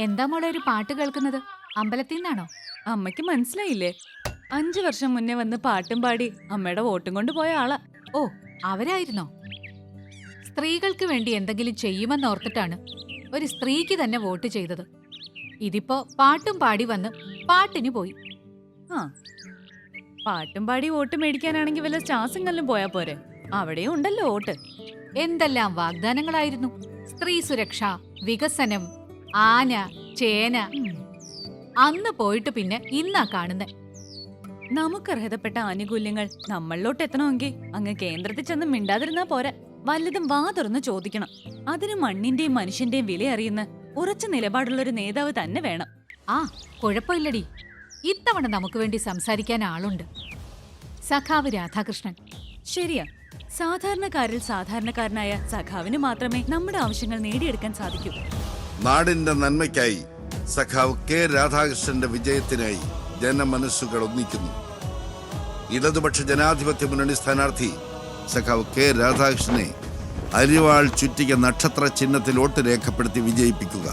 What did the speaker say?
എന്താ മോളെ ഒരു പാട്ട് കേൾക്കുന്നത്? അമ്പലത്തിൽ നിന്നാണോ? അമ്മയ്ക്ക് മനസ്സിലായില്ലേ? 5 വർഷം മുന്നേ വന്ന് പാട്ടും പാടി അമ്മയുടെ വോട്ടും കൊണ്ട് പോയ ആളാ. ഓ, അവരായിരുന്നോ? സ്ത്രീകൾക്ക് വേണ്ടി എന്തെങ്കിലും ചെയ്യുമെന്നോർത്തിട്ടാണ് ഒരു സ്ത്രീക്ക് തന്നെ വോട്ട് ചെയ്തത്. ഇതിപ്പോ പാട്ടും പാടി വന്ന് പാട്ടിന് പോയി. ആ, പാട്ടും പാടി വോട്ട് മേടിക്കാനാണെങ്കിൽ വല്ല സ്റ്റാസിംഗല്ലും പോയാ പോരെ? അവിടെയും ഉണ്ടല്ലോ വോട്ട്. എന്തെല്ലാം വാഗ്ദാനങ്ങളായിരുന്നു! സ്ത്രീ സുരക്ഷ, വികസനം, ആന, ചേന. അന്ന് പോയിട്ട് പിന്നെ ഇന്നാ കാണുന്നെ. നമുക്ക് അർഹതപ്പെട്ട ആനുകൂല്യങ്ങൾ നമ്മളിലോട്ട് എത്തണമെങ്കിൽ അങ്ങ് കേന്ദ്രത്തിൽ ചെന്ന് മിണ്ടാതിരുന്നാ പോരാ. വല്ലതും വാ തുറന്ന് ചോദിക്കണം. അതിന് മണ്ണിന്റെയും മനുഷ്യന്റെയും വില അറിയുന്ന ഉറച്ച നിലപാടുള്ളൊരു നേതാവ് തന്നെ വേണം. ആ, കുഴപ്പമില്ലടി. ഇത്തവണ നമുക്ക് വേണ്ടി സംസാരിക്കാൻ ആളുണ്ട്. സഖാവ് രാധാകൃഷ്ണൻ. ശരിയാ, സാധാരണക്കാരിൽ സാധാരണക്കാരനായ സഖാവിന് മാത്രമേ നമ്മുടെ ആവശ്യങ്ങൾ നേടിയെടുക്കാൻ സാധിക്കൂ. നാടിന്റെ നന്മയ്ക്കായി സഖാവ് കെ രാധാകൃഷ്ണന്റെ വിജയത്തിനായി ജനമനസ്സുകൾ ഒന്നിക്കുന്നു. ഇടതുപക്ഷ ജനാധിപത്യ മുന്നണി സ്ഥാനാർത്ഥി സഖാവ് കെ രാധാകൃഷ്ണനെ അരിവാൾ ചുറ്റിക നക്ഷത്ര ചിഹ്നത്തിൽ വോട്ട് രേഖപ്പെടുത്തി വിജയിപ്പിക്കുക.